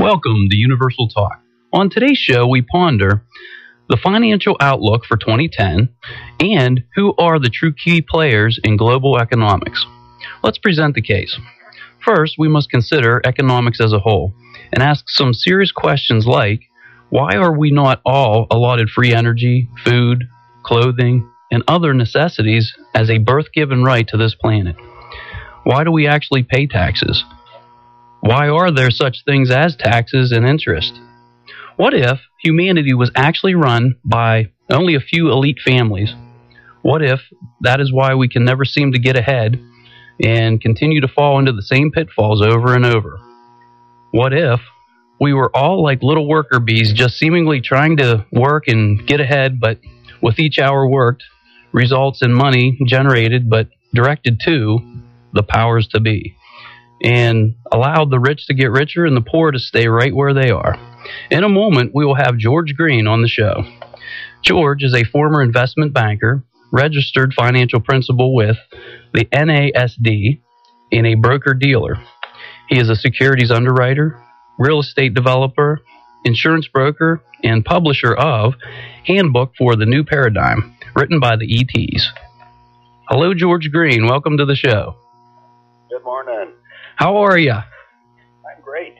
Welcome to Universal Talk. On today's show, we ponder the financial outlook for 2010 and who are the true key players in global economics. Let's present the case. First, we must consider economics as a whole and ask some serious questions like, why are we not all allotted free energy, food, clothing, and other necessities as a birth-given right to this planet? Why do we actually pay taxes? Why are there such things as taxes and interest? What if humanity was actually run by only a few elite families? What if that is why we can never seem to get ahead and continue to fall into the same pitfalls over and over? What if we were all like little worker bees, just seemingly trying to work and get ahead, but with each hour worked results in money generated but directed to the powers to be, and allowed the rich to get richer and the poor to stay right where they are? In a moment, we will have George Green on the show. George is a former investment banker, registered financial principal with the NASD, and a broker-dealer. He is a securities underwriter, real estate developer, insurance broker, and publisher of Handbook for the New Paradigm, written by the ETs. Hello, George Green. Welcome to the show. Good morning. How are you? I'm great.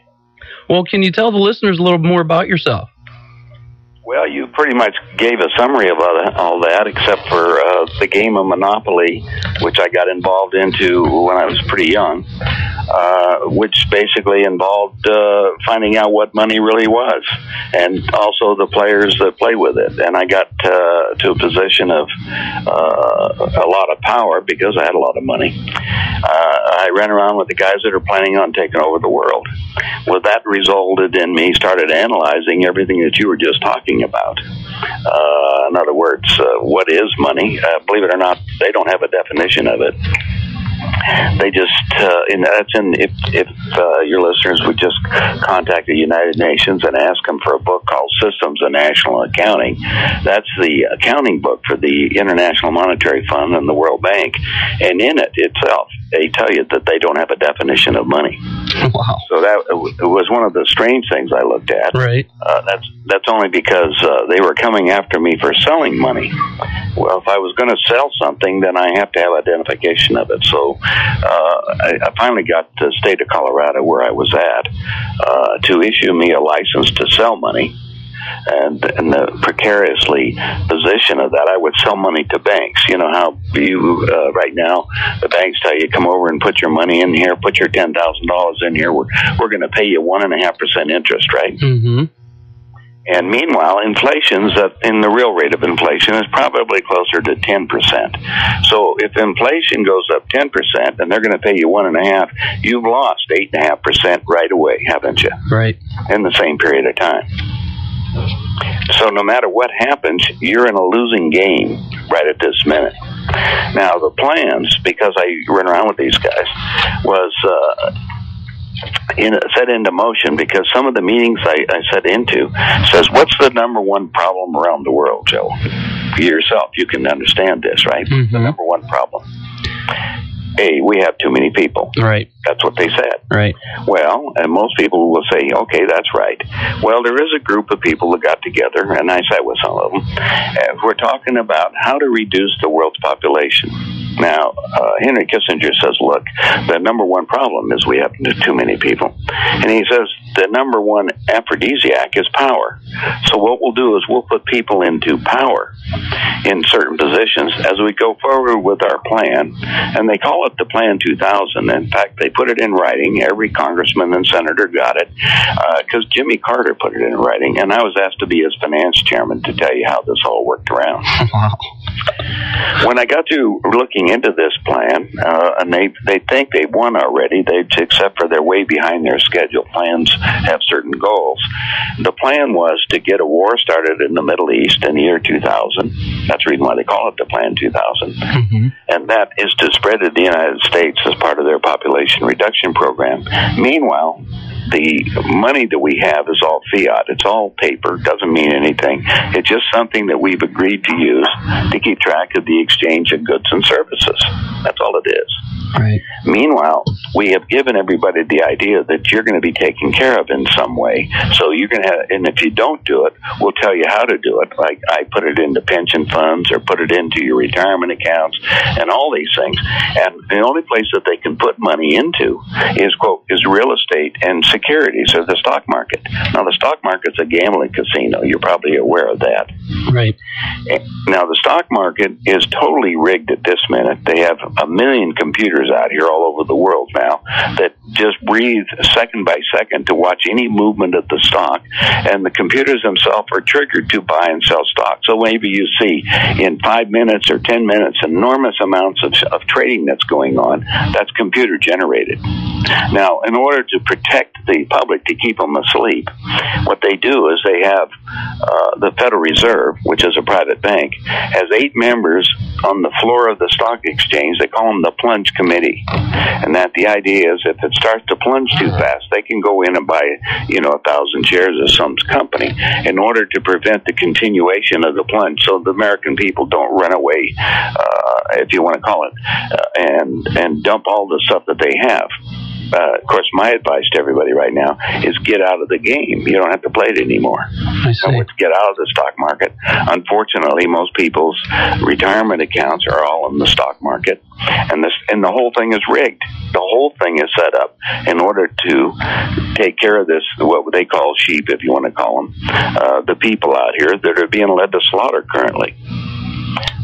Well, can you tell the listeners a little more about yourself? Well, you pretty much gave a summary of all that, except for the game of Monopoly, which I got involved into when I was pretty young, which basically involved finding out what money really was, and also the players that play with it. And I got to a position of a lot of power because I had a lot of money. I ran around with the guys that are planning on taking over the world. Well, that resulted in me started analyzing everything that you were just talking about. In other words, what is money? Believe it or not, they don't have a definition of it. They just, if your listeners would just contact the United Nations and ask them for a book called Systems of National Accounting. That's the accounting book for the International Monetary Fund and the World Bank. And in it itself, they tell you that they don't have a definition of money. Wow. So that was one of the strange things I looked at. Right. That's only because they were coming after me for selling money. Well, if I was going to sell something, then I have to have identification of it. So I finally got the state of Colorado, where I was at, to issue me a license to sell money. And the precariously position of that, I would sell money to banks. You know how you right now the banks tell you, come over and put your money in here, put your $10,000 in here. We're going to pay you 1.5% interest, right? Mm-hmm. And meanwhile, inflation's in the real rate of inflation is probably closer to 10%. So if inflation goes up 10% and they're going to pay you 1.5%, you've lost 8.5% right away, haven't you? Right. In the same period of time. So no matter what happens, you're in a losing game right at this minute. Now the plans, because I ran around with these guys, was set into motion because some of the meetings I set into says, what's the number one problem around the world, Joe? For yourself, you can understand this, right? Mm-hmm. The number one problem. A, we have too many people. Right. That's what they said. Right. Well, and most people will say, okay, that's right. Well, there is a group of people that got together, and I sat with some of them, and we're talking about how to reduce the world's population. Now, Henry Kissinger says, look, the number one problem is we have too many people. And he says the number one aphrodisiac is power. So what we'll do is we'll put people into power in certain positions as we go forward with our plan. And they call it the Plan 2000. In fact, they put it in writing. Every congressman and senator got it because Jimmy Carter put it in writing. And I was asked to be his finance chairman to tell you how this all worked around. Wow. When I got to looking into this plan, and they think they've won already, except for they're way behind their schedule. Plans have certain goals. The plan was to get a war started in the Middle East in the year 2000. That's the reason why they call it the Plan 2000. Mm-hmm. And that is to spread to the United States as part of their population reduction program. Meanwhile, the money that we have is all fiat. It's all paper. Doesn't mean anything. It's just something that we've agreed to use to keep track of the exchange of goods and services. That's all it is. Right. Meanwhile, we have given everybody the idea that you're going to be taken care of in some way. So you're going to have, and if you don't do it, we'll tell you how to do it. Like I put it into pension funds or put it into your retirement accounts and all these things. And the only place that they can put money into is, quote, is real estate and securities or the stock market. Now, the stock market's a gambling casino. You're probably aware of that. Right. Now, the stock market is totally rigged at this minute. They have 1 million computers out here all over the world now that just breathe second by second to watch any movement of the stock, and the computers themselves are triggered to buy and sell stock. So maybe you see in 5 minutes or 10 minutes enormous amounts of trading that's going on. That's computer generated. Now, in order to protect the public, to keep them asleep, what they do is they have the Federal Reserve, which is a private bank, has 8 members on the floor of the stock exchange. They call them the plunge committee. And that the idea is if it starts to plunge too fast, they can go in and buy, 1,000 shares of some company in order to prevent the continuation of the plunge so the American people don't run away, if you want to call it, and dump all the stuff that they have. Of course, my advice to everybody right now is get out of the game. You don't have to play it anymore. I see. So get out of the stock market. Unfortunately, most people's retirement accounts are all in the stock market, and the whole thing is rigged. The whole thing is set up in order to take care of this, what they call sheep, if you want to call them, the people out here that are being led to slaughter currently.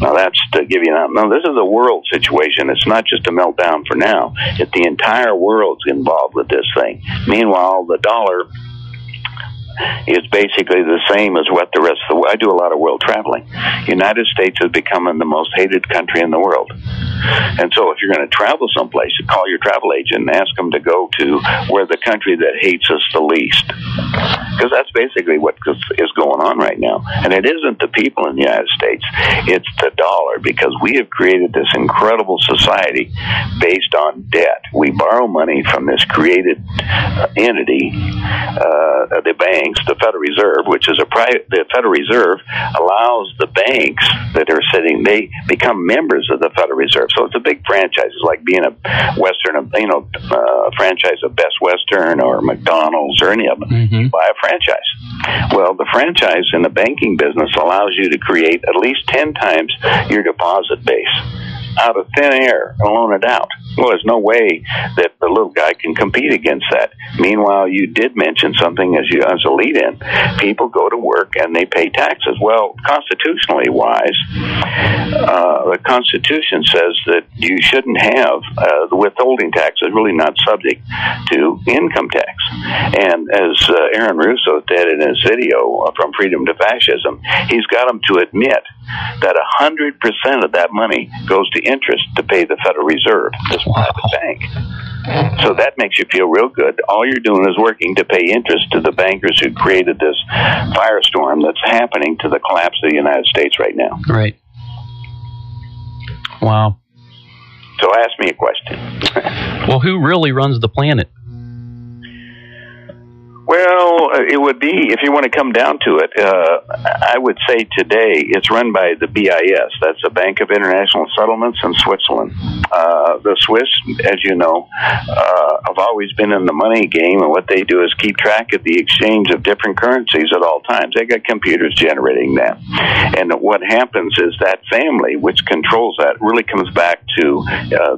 Now, that's to give you an... Now, this is a world situation. It's not just a meltdown for now. It's the entire world's involved with this thing. Meanwhile, the dollar is basically the same as what the rest of the world... I do a lot of world traveling. United States is becoming the most hated country in the world. And so if you're going to travel someplace, you call your travel agent and ask them to go to where the country that hates us the least. Because that's basically what is going on right now. And it isn't the people in the United States. It's the dollar, because we have created this incredible society based on debt. We borrow money from this created entity, the banks, the Federal Reserve, which is the Federal Reserve allows the banks that are sitting, they become members of the Federal Reserve. So it's a big franchise. It's like being a Western, a franchise of Best Western or McDonald's or any of them. Mm-hmm. You buy a franchise. Well, the franchise in the banking business allows you to create at least 10 times your deposit base out of thin air and loan it out. Well, there's no way that the little guy can compete against that. Meanwhile, you did mention something as a lead-in. People go to work and they pay taxes. Well, constitutionally wise, the Constitution says that you shouldn't have the withholding tax is really not subject to income tax. And as Aaron Russo did in his video From Freedom to Fascism, he's got them to admit that 100% of that money goes to interest to pay the Federal Reserve, this private bank. So that makes you feel real good. All you're doing is working to pay interest to the bankers who created this firestorm that's happening to the collapse of the United States right now. Right. Wow. So ask me a question. Well, who really runs the planet? Well, it would be, if you want to come down to it, I would say today it's run by the BIS. That's the Bank of International Settlements in Switzerland. The Swiss, as you know, have always been in the money game, and what they do is keep track of the exchange of different currencies at all times. They got computers generating that. And what happens is that family, which controls that, really comes back to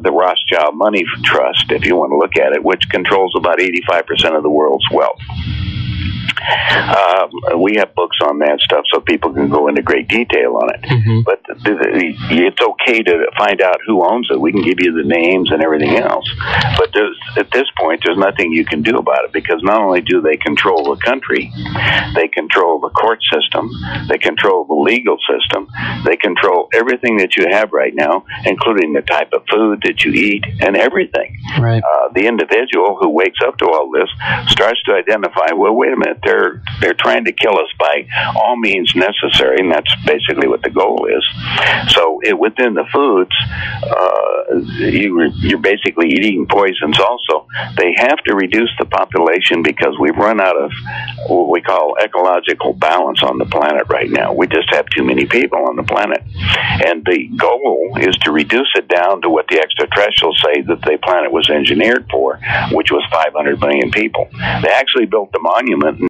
the Rothschild Money Trust, if you want to look at it, which controls about 85% of the world's wealth. We have books on that stuff so people can go into great detail on it. Mm-hmm. But it's okay to find out who owns it. We can give you the names and everything else. But at this point, there's nothing you can do about it, because not only do they control the country, they control the court system, they control the legal system, they control everything that you have right now, including the type of food that you eat and everything. Right. The individual who wakes up to all this starts to identify, well, wait a minute, they're They're trying to kill us by all means necessary, and that's basically what the goal is. So within the foods, you're basically eating poisons also. They have to reduce the population because we've run out of what we call ecological balance on the planet right now. We just have too many people on the planet. And the goal is to reduce it down to what the extraterrestrials say that the planet was engineered for, which was 500 million people. They actually built the monument